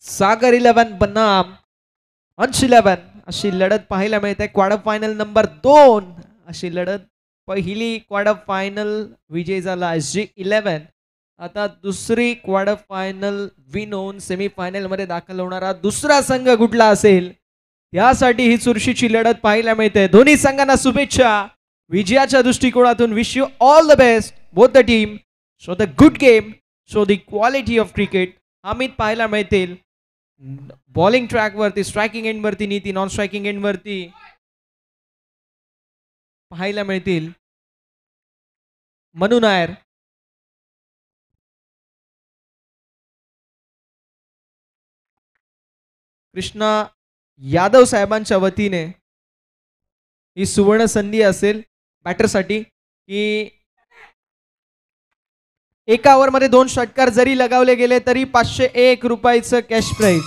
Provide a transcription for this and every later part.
सागर 11 बनाम अंश 11 अशी लढत पाहायला मिळते. क्वार्टर फायनल नंबर 2 अशी लढत. पहिली क्वार्टर फायनल विजय झाला SG11. आता दुसरी क्वार्टर फायनल विन होऊन सेमीफायनल मध्ये दाखल होणारा दुसरा संघ कुठला असेल यासाठी ही चुरशीची लढत पाहायला मिळते. दोन्ही संघांना शुभेच्छा. विजयाच्या दृष्टिकोनातून wish you all the best both the team. Show the good game, show the quality of cricket. Amit पाहायला मिळतील बॉलिंग ट्रॅक वरती, स्ट्रायकिंग एंड वरती नीती, नॉन स्ट्रायकिंग एंड वरती पाहायला मिळतील मनू नायर. कृष्णा यादव साहेबांच्या वतीने ही सुवर्ण संधी असेल बॅटरसाठी की एका ओव्हर मध्ये 2 षटकार जरी लगावले गेले तरी 501 रुपयाचं कॅश प्राइज.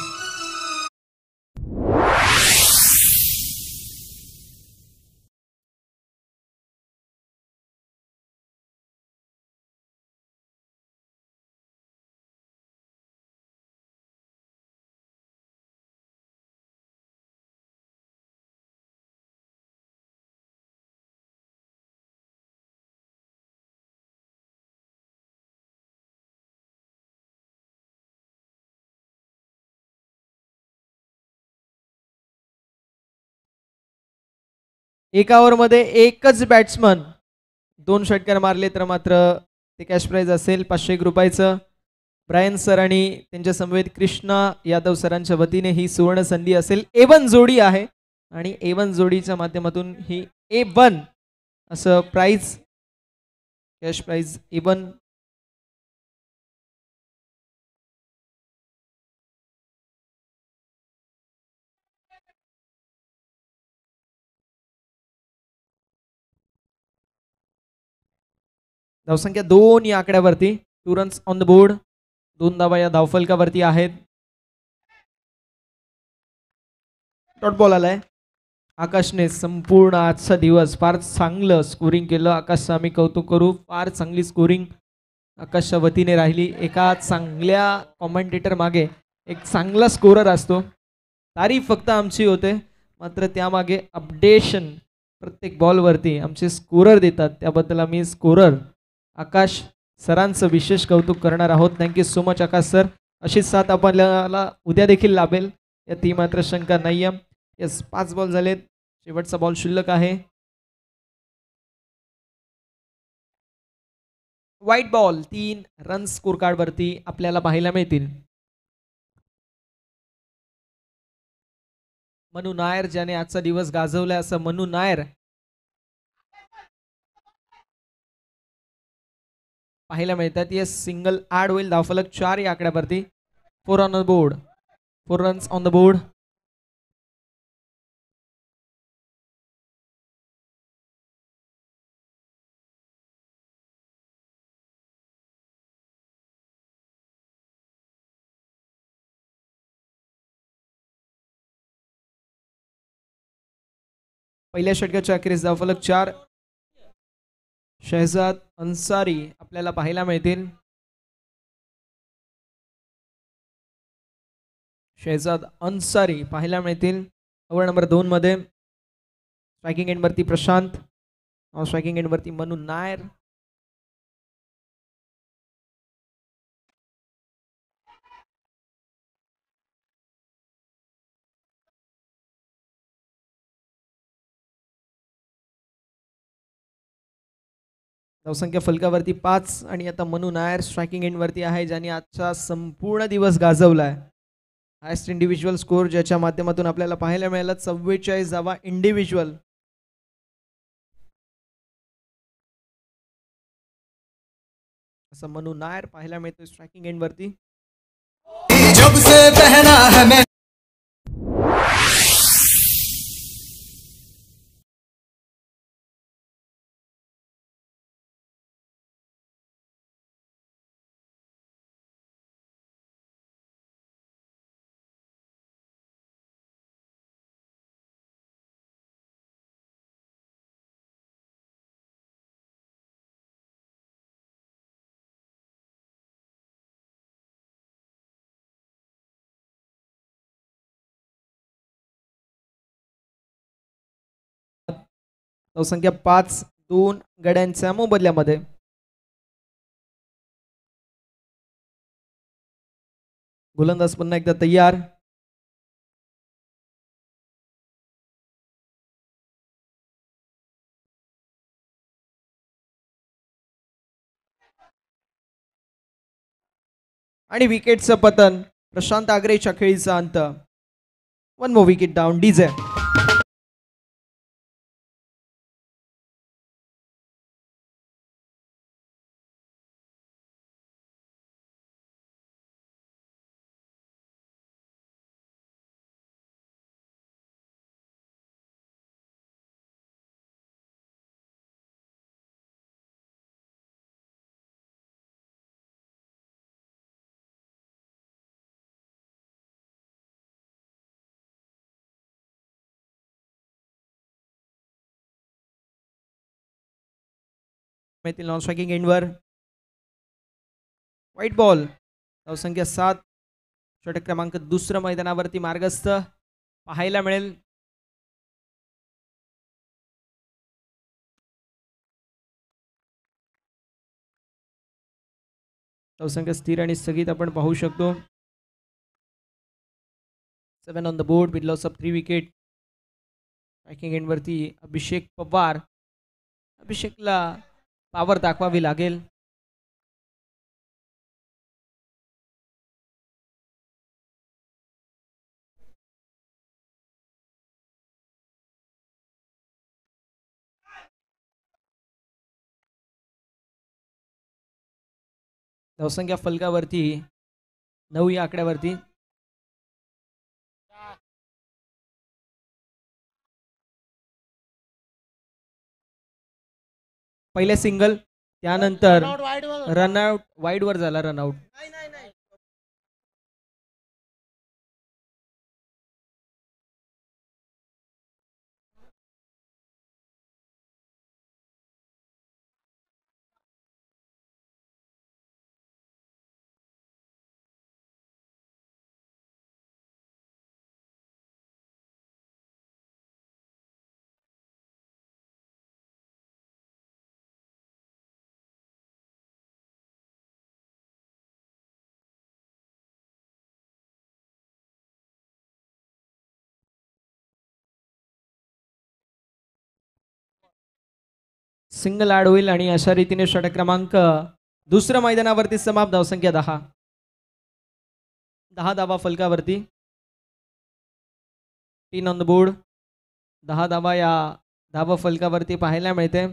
एका ओव्हर मध्ये एकच बॅट्समन 2 षटकार मारले तर मात्र ते कॅश प्राइज असेल 501 रुपयाचं. ब्रायन सर आणि त्यांच्या समवेत कृष्णा यादव सरांच्या वतीने ही सुवर्ण संधी असेल. A1 जोडी आहे आणि A1 जोडीच्या माध्यमातून ही A1 असं प्राइज कॅश प्राइज A1 धावसंख्या 2 या आकड्यावरती. 2 रन्स ऑन द बोर्ड. 2 धावा या धावफलकावरती आहेत. डॉट बॉल आलाय. आकाशने संपूर्ण आजचा दिवस फार चांगलं स्कोरिंग केलं. आकाशचं आम्ही कौतुक करू. फार चांगली स्कोरिंग आकाशच्या वतीने राहिली. एका चांगल्या कॉमेंटेटर मागे एक चांगला स्कोरर असतो. तारीफ फक्त आमची होते मात्र त्यामागे अपडेशन प्रत्येक बॉलवरती आमचे स्कोरर देतात. त्याबद्दल आम्ही स्कोरर आकाश सरांचं विशेष कौतुक करणार आहोत. थँक्यू सो मच आकाश सर. अशीच साथ आपल्याला उद्या देखील लाभेल यात ती मात्र शंका नाही आहे. यस 5 बॉल झालेत. शेवटचा बॉल शिल्लक आहे. White ball 3 run score card वरती आपल्याला पाहायला मिळतील. मनू नायर ज्याने आजचा दिवस गाजवलाय असं मनू नायर पाहायला मिळतात. येस सिंगल ऍड होईल. धावफलक 4 या आकड्यावरती. 4 on the board. 4 runs on the board. पहिल्या षटकाच्या अखेरीस धावफलक 4. शहजाद अन्सारी आपल्याला पाहायला मिळतील. शहजाद अन्सारी पाहायला मिळतील ओव्हर नंबर 2 मध्ये. स्ट्रायकिंग एंड वरती प्रशांत. स्ट्रायकिंग एंड वरती मनू नायर. धावसंख्या फलकावरती 5 आणि आता मनू नायर स्ट्रायकिंग एंड वरती आहे ज्याने आजचा संपूर्ण दिवस गाजवलाय. हायस्ट इंडिव्हिज्युअल स्कोर ज्याच्या माध्यमातून आपल्याला पाहायला मिळाला 44 धावा इंडिव्हिज्युअल. असं मनू नायर पाहायला मिळतोय स्ट्रायकिंग एंड वरती. जब से पहना है धावसंख्या 5, 2 गड्यांच्या मोबदल्यामध्ये. गोलंदाज पुन्हा एकदा तयार. आणि विकेटचं पतन. प्रशांत आग्रेच्या खेळीचा अंत. 1 more wicket down. DJ. Non striking एंडवर. White ball. धावसंख्या 7. षटक क्रमांक 2 मैदानावरती मार्गस्थ पाहायला मिळेल. धावसंख्या स्थिर आणि स्थगित आपण पाहू शकतो. 7 on the board with loss of 3 wicket. Striking एंडवरती अभिषेक पवार. अभिषेकला पावर दाखवावी लागेल. धावसंख्या फलकावरती 9 या आकड्यावरती. पहिले सिंगल, त्यानंतर रनआउट. वाईड वर झाला रनआउट. सिंगल ऍड होईल आणि अशा रीतीने षटक क्रमांक 2 मैदानावरती समाप्त. धावसंख्या 10. 10 धावा फलकावरती. 3 ऑन द बोर्ड. 10 धावा या धावा फलकावरती पाहायला मिळते.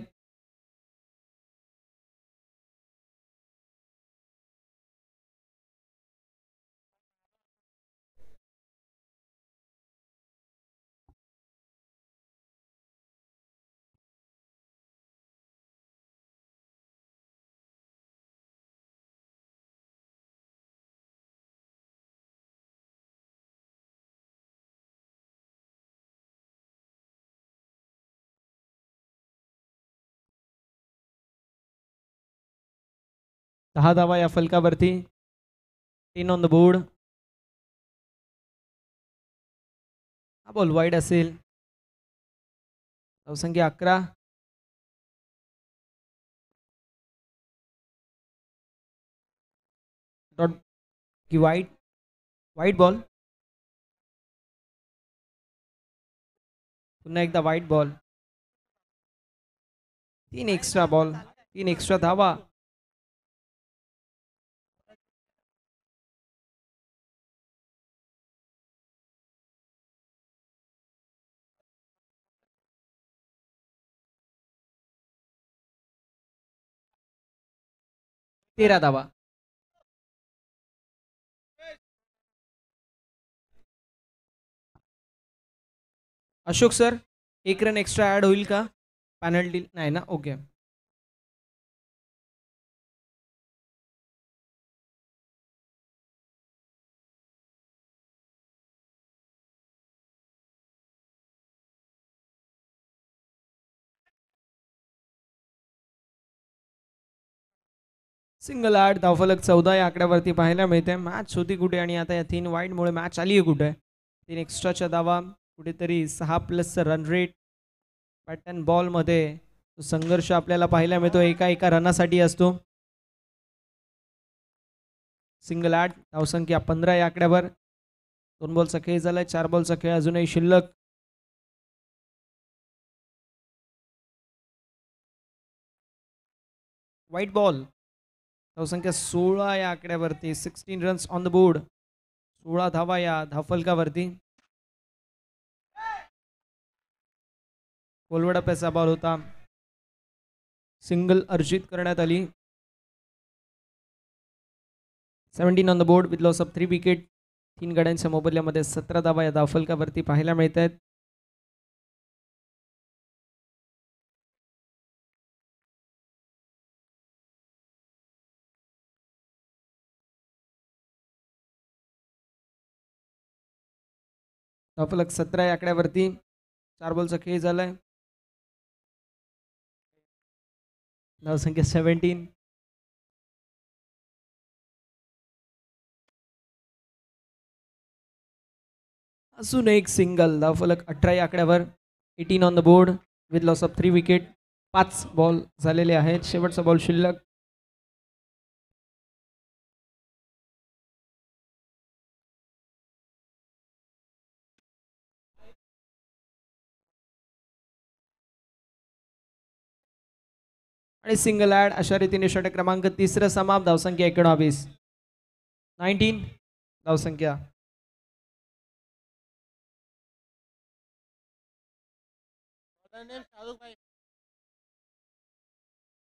दहा धावा या फलकावरती. 3 ऑन द बोर्ड. हा बॉल वाईड असेल. धावसंख्या 11. डॉट की वाईड. Wide ball. पुन्हा एकदा wide ball. 3 extra ball. 3 extra धावा. तेरा धावा. Ashok sir, 1 run extra add होईल का? पेनल्टी नाही ना? ओके. सिंगल 8. धावफलक 14 या आकड्यावरती पाहायला मिळते. मॅच होती कुठे आणि आता या 3 वाईडमुळे मॅच आली आहे कुठे. 3 एक्स्ट्राच्या धावा. कुठेतरी 6+ रन रेट. पॅटर्न बॉल मध्ये तो संघर्ष आपल्याला पाहायला मिळतो, एका एका रनासाठी असतो. सिंगल ॲड, धावसंख्या 15 या आकड्यावर. 2 बॉलचा खेळ झालाय, 4 बॉलचा खेळ अजूनही शिल्लक. व्हाईट बॉल, धावसंख्या 16 या आकड्यावरती. 16 रन्स ऑन द बोर्ड, 16 धावा या धावफलकावरती. कोलवडप्याचा बॉल होता, सिंगल अर्जित करण्यात आली. 17 on the board with loss of 3 wicket. 3 गड्यांच्या मोबदल्यामध्ये 17 धावा या धावफलकावरती पाहायला मिळत आहेत. धावफलक 17 या आकड्यावरती. 4 बॉलचा खेळ झालाय. धावसंख्या 17. अजून एक सिंगल, धावफलक 18 या आकड्यावर. 18 on the board with loss of 3 wicket. 5 ball झालेले आहेत, शेवटचा बॉल शिल्लक. आणि सिंगल ॲड. अशा रीतीने षटक क्रमांक 3 समाप्त. धावसंख्या 19. 19 धावसंख्या. बॉलर नेम शाहरुख भाई.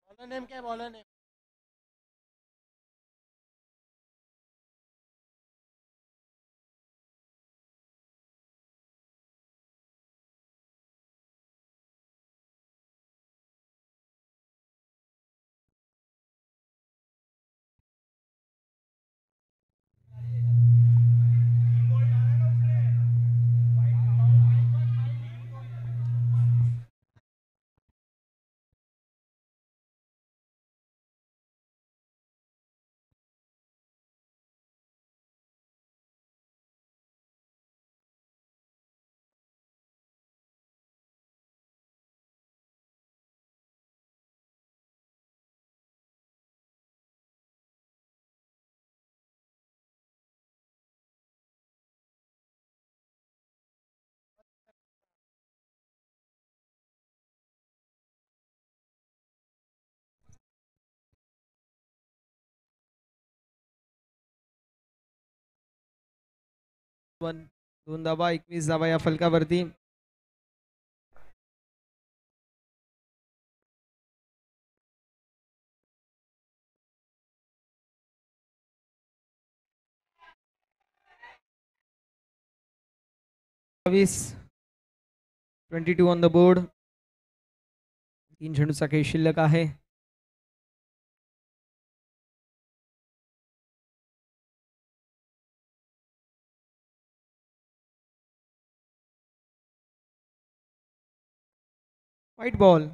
बॉलर नेम क्या है? Bowler name. दोन धावा, 21 धावा या फलकावरती. बावीस, 22 ऑन द बोर्ड. 3 चेंडूचा खेळ शिल्लक आहे. व्हाईट बॉल,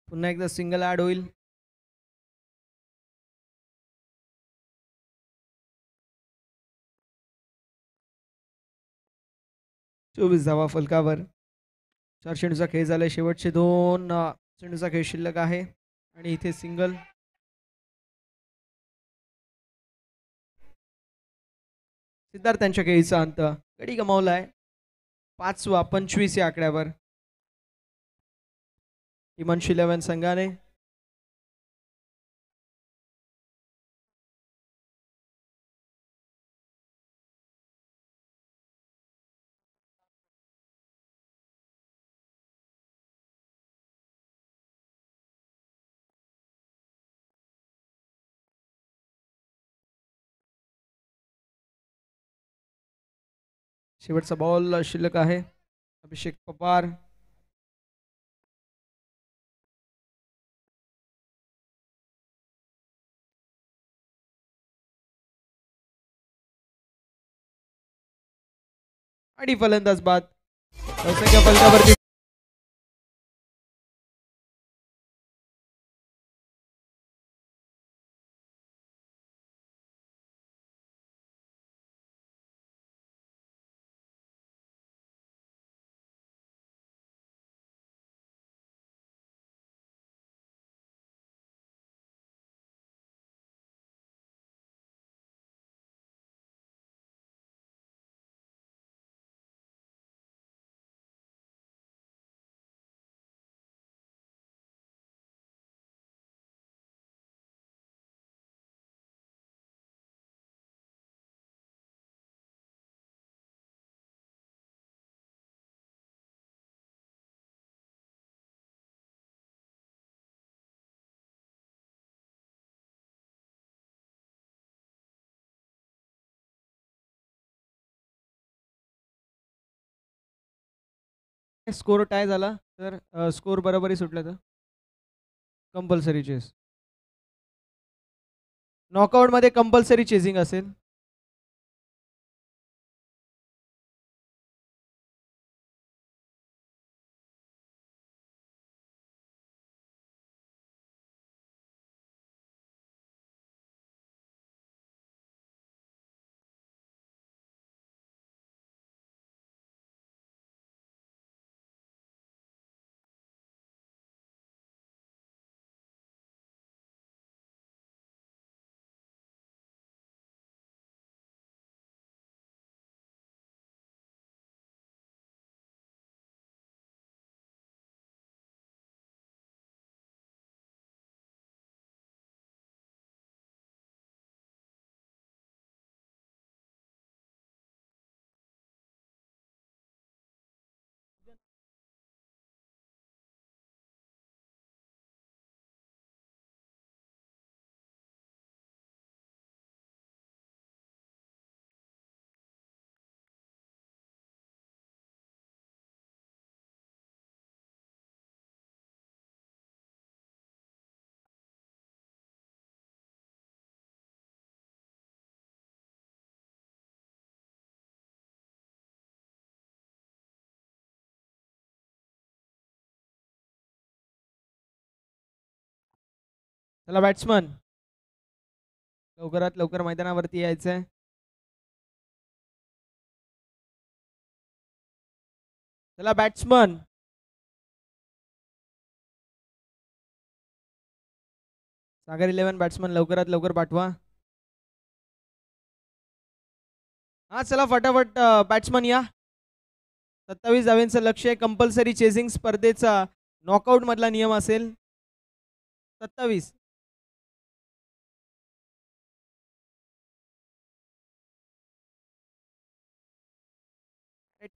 पुन्हा एकदा सिंगल ॲड होईल. चोवीस धावा फलकावर. 4 चेंडूचा खेळ झालाय, शेवटचे 2 चेंडूचा खेळ शिल्लक आहे. आणि इथे सिंगल. सिद्धार्थांच्या खेळीचा अंत. गडी गमावलाय 5वा 25 या आकड्यावर. हिमांश 11 संघाने. शेवटचा बॉल शिल्लक आहे. अभिषेक पवार. आणि फलंदाज बाद. फलकावरती स्कोर टाय झाला तर स्कोर बरोबरी सुटलं तर कंपल्सरी चेस. नॉकआउटमध्ये कंपल्सरी चेजिंग असेल. चला बॅट्समन लवकरात लवकर मैदानावरती यायचंय. चला बॅट्समन. सागर 11 बॅट्समन लवकरात लवकर पाठवा. हा चला फटाफट बॅट्समन या. 27 धावांचं लक्ष आहे. कंपल्सरी चेसिंग स्पर्धेचा नॉकआउट मधला नियम असेल. 27.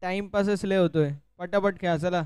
टाइमपासच लय होतोय. पटापट खेळा चला.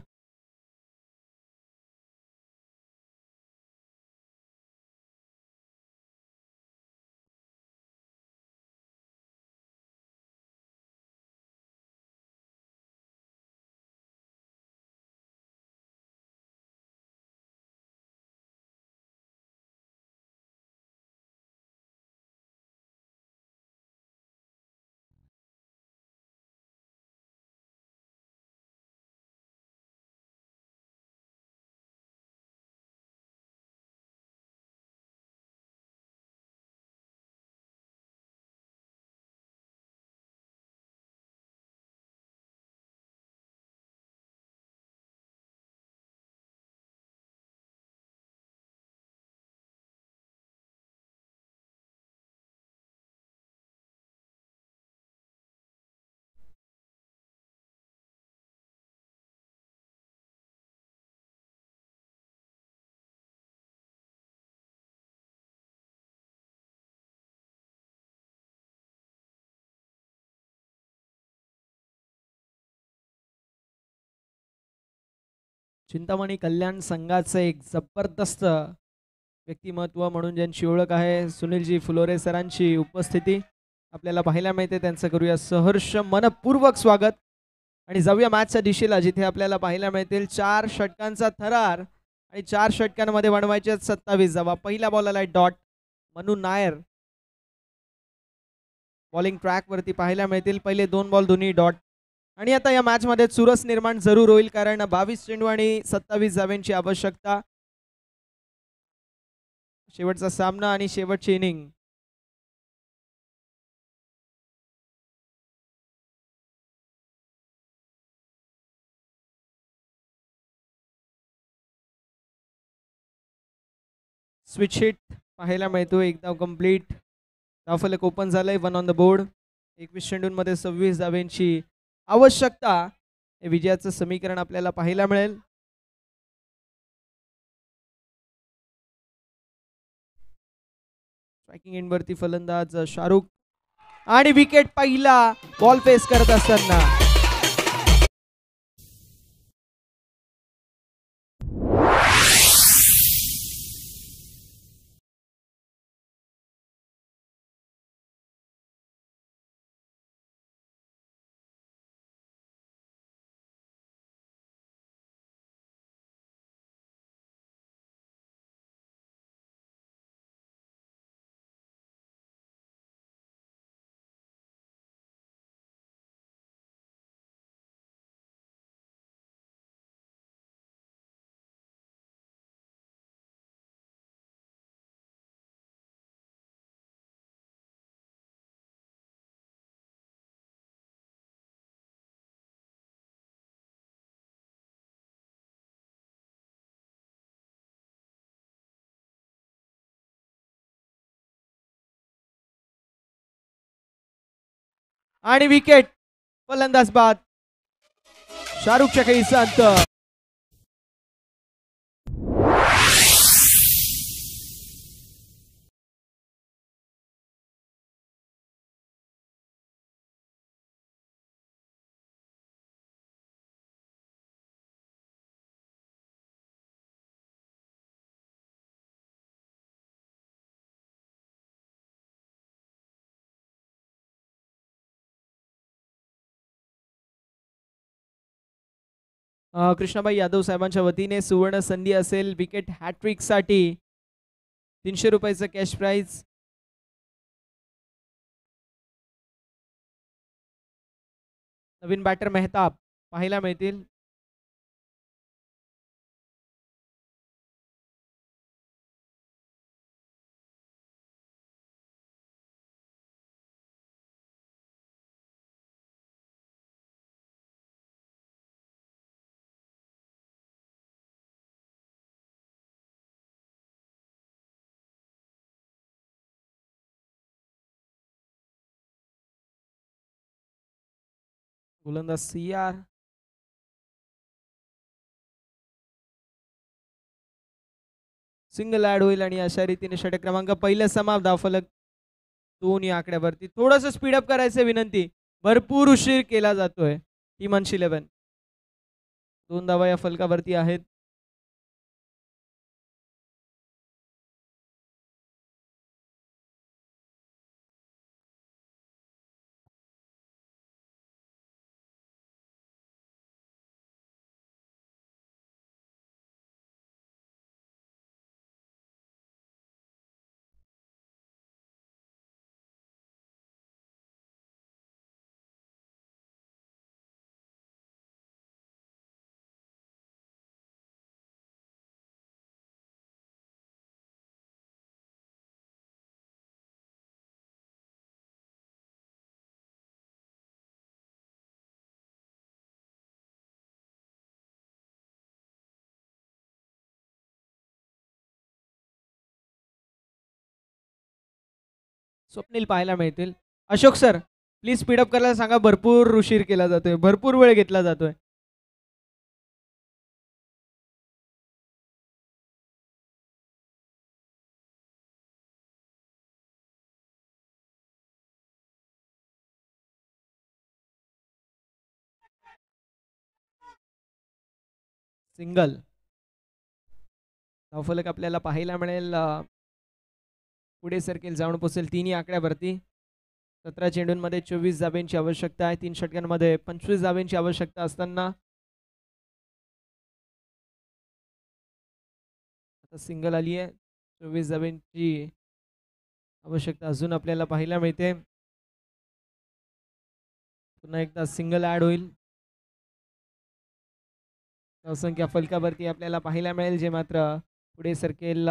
चिंतामणी कल्याण संघाचं एक जबरदस्त व्यक्तिमत्व म्हणून ज्यांची ओळख आहे सुनीलजी फुलोरे सरांची उपस्थिती आपल्याला पाहायला मिळते. त्यांचं करूया सहर्ष मनपूर्वक स्वागत आणि जाऊया मॅचच्या दिशेला जिथे आपल्याला पाहायला मिळतील 4 षटकांचा थरार आणि 4 षटकांमध्ये बनवायचे 27 धावा. पहिल्या बॉलला डॉट मनू नायर बॉलिंग ट्रॅक वरती पाहायला मिळतील. पहिले 2 बॉल दोन्ही डॉट आणि आता या मॅच मध्ये चुरस निर्माण जरूर होईल कारण 22 चेंडू आणि 27 धावांची आवश्यकता. शेवटचा सामना आणि शेवटची इनिंग. स्विच हिट पाहायला मिळतो. एक धाव कंप्लीट. धावफलक ओपन झालंय. 1 ऑन द बोर्ड. 21 चेंडूंमध्ये 26 धावांची आवश्यकता. हे विजयाचं समीकरण आपल्याला पाहायला मिळेल. स्ट्रायकिंग एंड वरती फलंदाज शाहरुख आणि विकेट पहिला बॉल फेस करत असताना आणि विकेट. फलंदाज बाद. शाहरुखच्या खेळीचा अंत. कृष्णाबाई यादव साहेबांच्या वतीने सुवर्ण संधी असेल विकेट हॅट्रिक साठी. 300 रुपयाचं कॅश प्राइज. नवीन बॅटर मेहताब पाहायला मिळतील. गोलंदाज CR. सिंगल ऍड होईल आणि अशा रीतीने षटक क्रमांक पहिल्या समाप्त. धावफलक 2 या आकड्यावरती. थोडस स्पीडअप करायचं विनंती. भरपूर उशीर केला जातोय. टीम अंश 11. 2 धावा या फलकावरती आहेत. स्वप्नील पाहायला मिळतील. अशोक सर प्लीज स्पीडअप करायला सांगा. भरपूर उशीर केला जातोय. भरपूर वेळ घेतला जातोय. सिंगल. धावफलक आपल्याला पाहायला मिळेल. पुढे सरकेल जाऊन पोचेल 3 या आकड्यावरती. 17 चेंडूंमध्ये 24 धाब्यांची आवश्यकता आहे. 3 षटकांमध्ये 25 धाब्यांची आवश्यकता असताना आता सिंगल आली आहे. 24 धाब्यांची आवश्यकता अजून आपल्याला पाहायला मिळते. पुन्हा एकदा सिंगल ऍड होईल. धावसंख्या फलकावरती आपल्याला पाहायला मिळेल जे मात्र पुढे सरकेल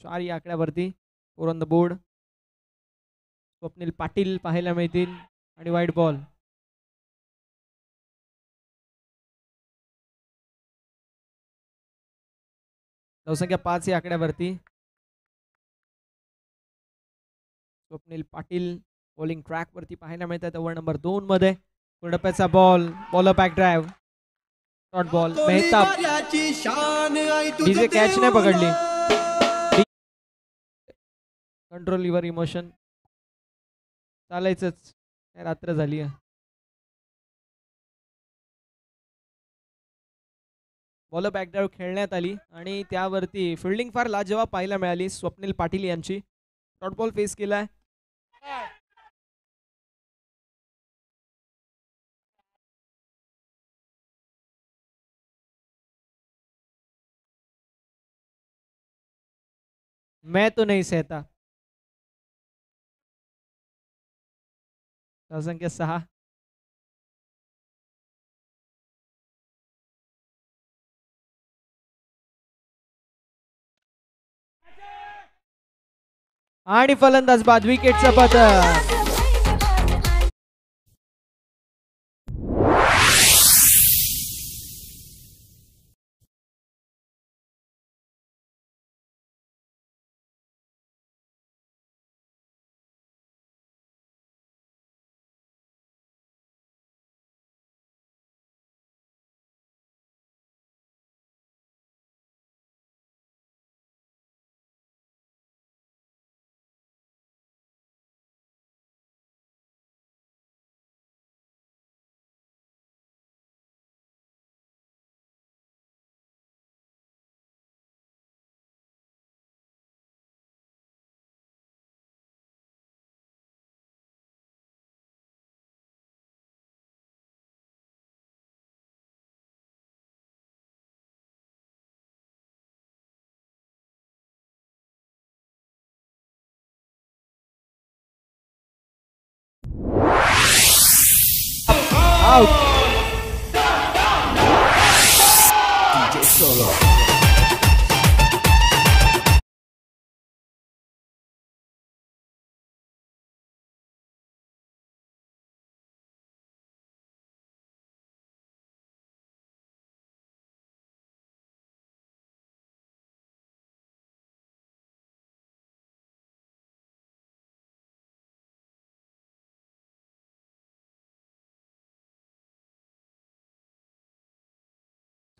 4 या आकड्यावरती. 4 on the board. Swapnil Patil पाहायला मिळतील आणि वाईट बॉल. धावसंख्या 5 या आकड्यावरती. स्वप्नील पाटील बॉलिंग ट्रॅक वरती पाहायला मिळतात. ओव्हर नंबर 2 मध्ये टप्प्याचा ball. Bowler back drive. Dot ball. Mehtab. DJ catch नाही पकडली. Control your emotion. चालायचंच. रात्र झाली आहे. बॉलर बॅकड्राईव्ह खेळण्यात आली आणि त्यावरती फिल्डिंग फार लाजवाब पाहायला मिळाली स्वप्नील पाटील यांची. डॉट बॉल फेस केलाय. मैं तो नहीं सहता. धावसंख्या 6. आणि फलंदाज बाद. विकेटचा पतन. आउट.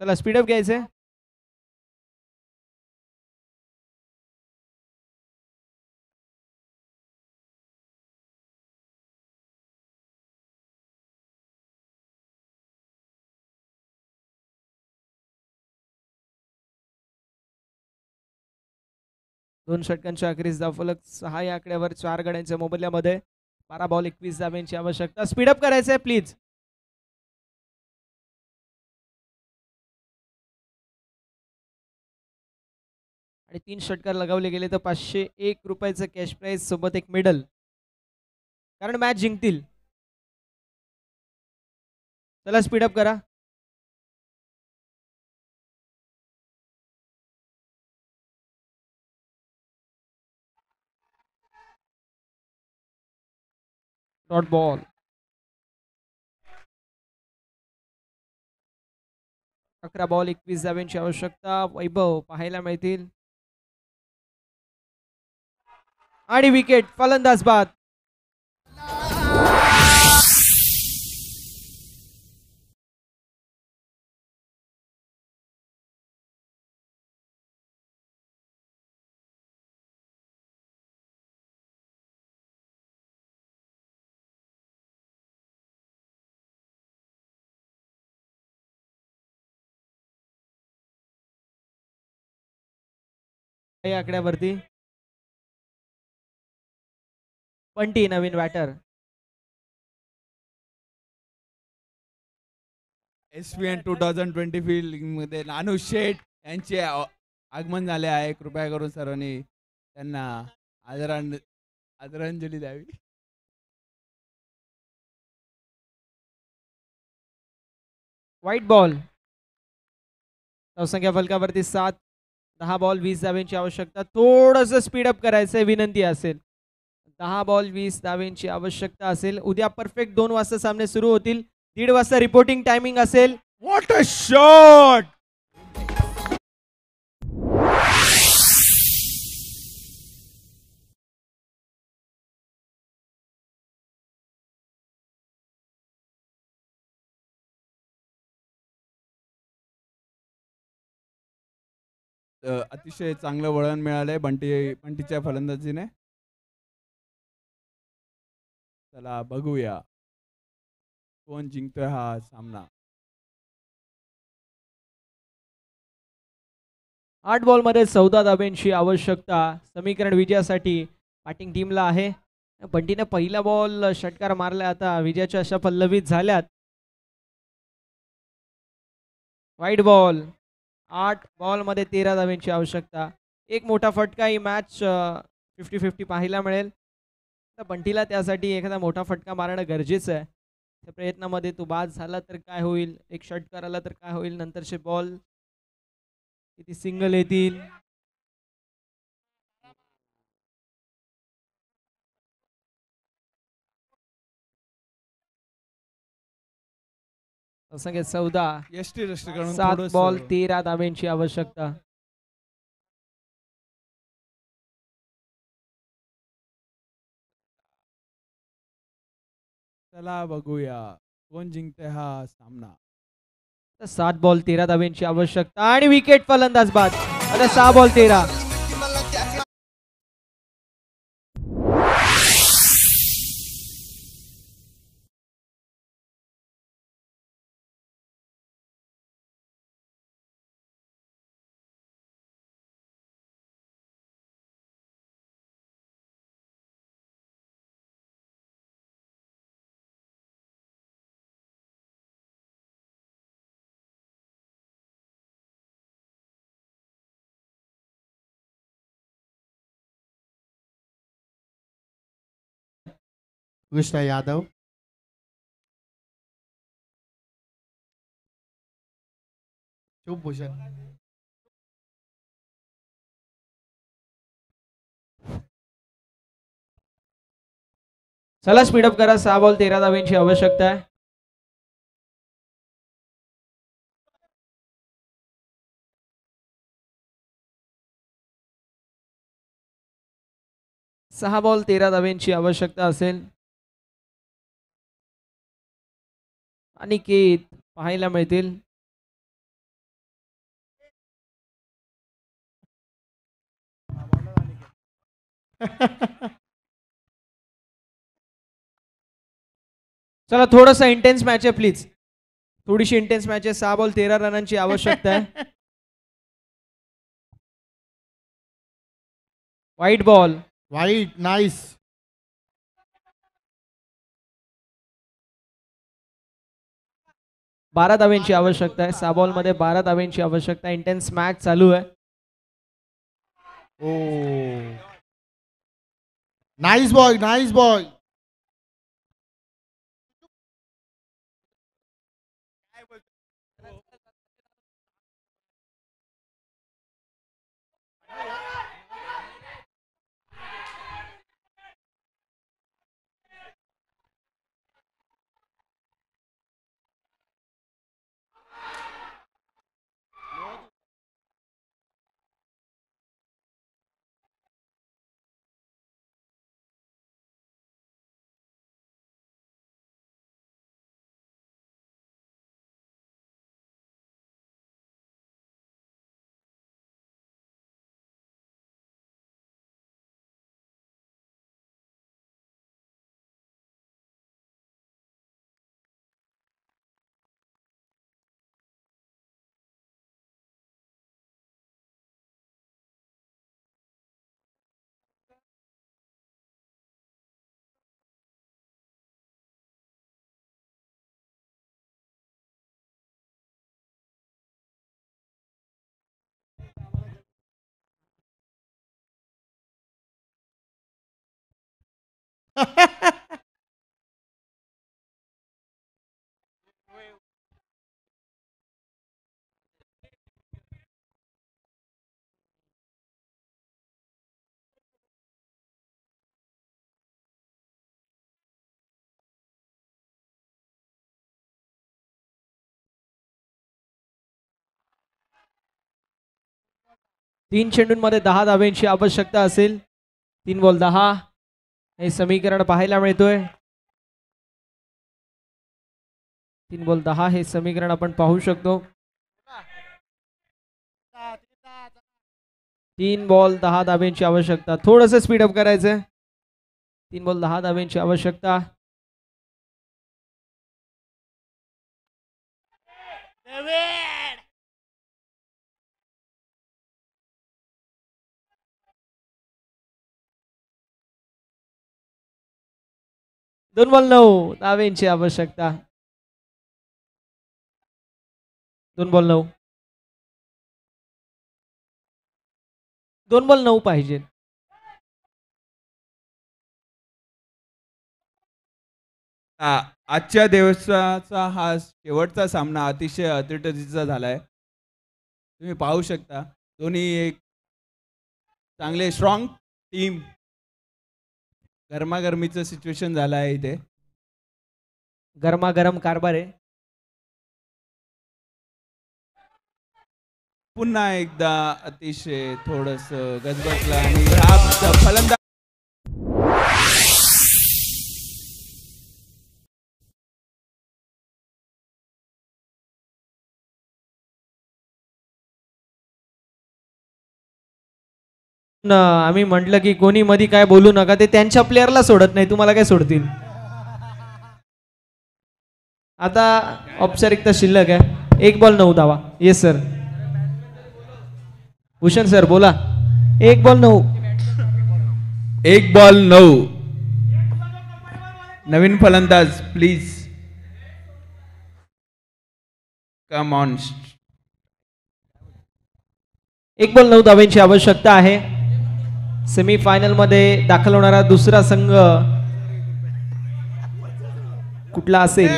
चला स्पीडअप घ्यायचंय. दोन षटकांच्या अखेरीस धावफलक 6 या आकड्यावर 4 गड्यांच्या मोबदल्यामध्ये 12 बॉल 21 धाब्यांची आवश्यकता. स्पीडअप करायचंय प्लीज. आणि 3 षटकार लगावले गेले तर 501 रुपयाचं कॅश प्राइज सोबत एक मेडल, कारण मॅच जिंकतील. चला स्पीडअप करा. Dot ball. अकरा बॉल 21 धाब्यांची आवश्यकता. वैभव पाहायला मिळतील. आणि विकेट. फलंदाज बाद. या आकड्यावरती पंटी नवीन बॅटर. SPN 2020 फील्ड मध्ये नानू शेठ यांचे आगमन झाले आहे. कृपया करून सर्वांनी त्यांना आदरांजली द्यावी. White ball. धावसंख्या फलकावरती 7. 10 बॉल 20 धाब्यांची आवश्यकता. थोडंसं स्पीडअप करायचंय विनंती असेल. 10 बॉल 20 धाब्यांची आवश्यकता असेल. उद्या परफेक्ट 2 वाजता सामने सुरू होतील. 1:30 वाजता रिपोर्टिंग टायमिंग असेल. What a shot. अतिशय चांगलं वळण मिळालंय बंटीच्या फलंदाजीने. चला बघूया कोण जिंकतोय हा सामना. 8 बॉल मध्ये 14 धाब्यांची आवश्यकता समीकरण विजयासाठी बॅटिंग टीमला आहे. बंटीने पहिला बॉल षटकार मारला. आता विजयाच्या अशा पल्लवीत झाल्यात. White ball. 8 बॉल मध्ये 13 धाब्यांची आवश्यकता. एक मोठा फटका. ही मॅच 50-50 पाहायला मिळेल. तर बंटीला त्यासाठी एखादा मोठा फटका मारणं गरजेचं आहे. त्या प्रयत्नामध्ये तो बाद झाला तर काय होईल, एक षटकार आला तर काय होईल, नंतरचे बॉल किती सिंगल येतील. संख्या 14. यष्टी रष्टीकडून 7 बॉल 13 धाब्यांची आवश्यकता. चला बघूया कोण जिंकते हा सामना. 7 बॉल 13 धाब्यांची आवश्यकता आणि विकेट. फलंदाज बाद. आता 6 बॉल 13. कृष्णा यादव. शुभभूषण. चला स्पीडअप करा. 6 बॉल 13 धावांची आवश्यकता आहे. सहा बॉल 13 धावांची आवश्यकता असेल. अनिकेत पाहायला मिळतील. चला थोडंसं इंटेन्स मॅच आहे प्लीज. थोडीशी इंटेन्स मॅच आहे. 6 बॉल 13 रनांची आवश्यकता आहे. White ball. वाईट. नाईस. बारा धावांची आवश्यकता आहे. 6 बॉल मध्ये 12 धावांची आवश्यकता. इंटेन्स मॅच चालू आहे. ओ नाईस बॉय. Nice boy. तीन चेंडूंमध्ये 10 धावांची आवश्यकता असेल. 3 बॉल 10 हे समीकरण पाहायला मिळतोय. 3 बॉल 10 हे समीकरण आपण पाहू शकतो. 3 बॉल 10 धावांची आवश्यकता. थोडंसं स्पीडअप करायचंय. 3 बॉल 10 धावांची आवश्यकता. दोन बॉल 9 धावांची आवश्यकता. 2 बॉल 9. 2 बॉल 9 पाहिजे. आजच्या दिवसाचा हा शेवटचा सामना अतिशय अतिटतीचा झालाय. तुम्ही पाहू शकता दोन्ही एक चांगले स्ट्रॉंग टीम. गरमागरमीचं सिच्युएशन झालं आहे इथे. गरमागरम कारभार आहे. पुन्हा एकदा अतिशय थोडस गजबजला आणि हा फलंदाज आम्ही म्हटलं की कोणी मध्ये काय बोलू नका. ते त्यांच्या प्लेअरला सोडत नाही. तुम्हाला काय सोडतील. आता औपचारिकता शिल्लक आहे. 1 बॉल 9 धावा. Yes sir. भूषण सर बोला. 1 बॉल 9. 1 बॉल 9. नवीन फलंदाज प्लीज कम ऑन. 1 बॉल 9 धावांची आवश्यकता आहे. सेमीफायनल मध्ये दाखल होणारा दुसरा संघ कुठला असेल.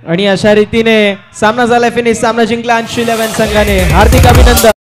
आणि अशा रीतीने सामना झाला फिनिश. सामना जिंकला अंश 11 संघाने. हार्दिक अभिनंदन.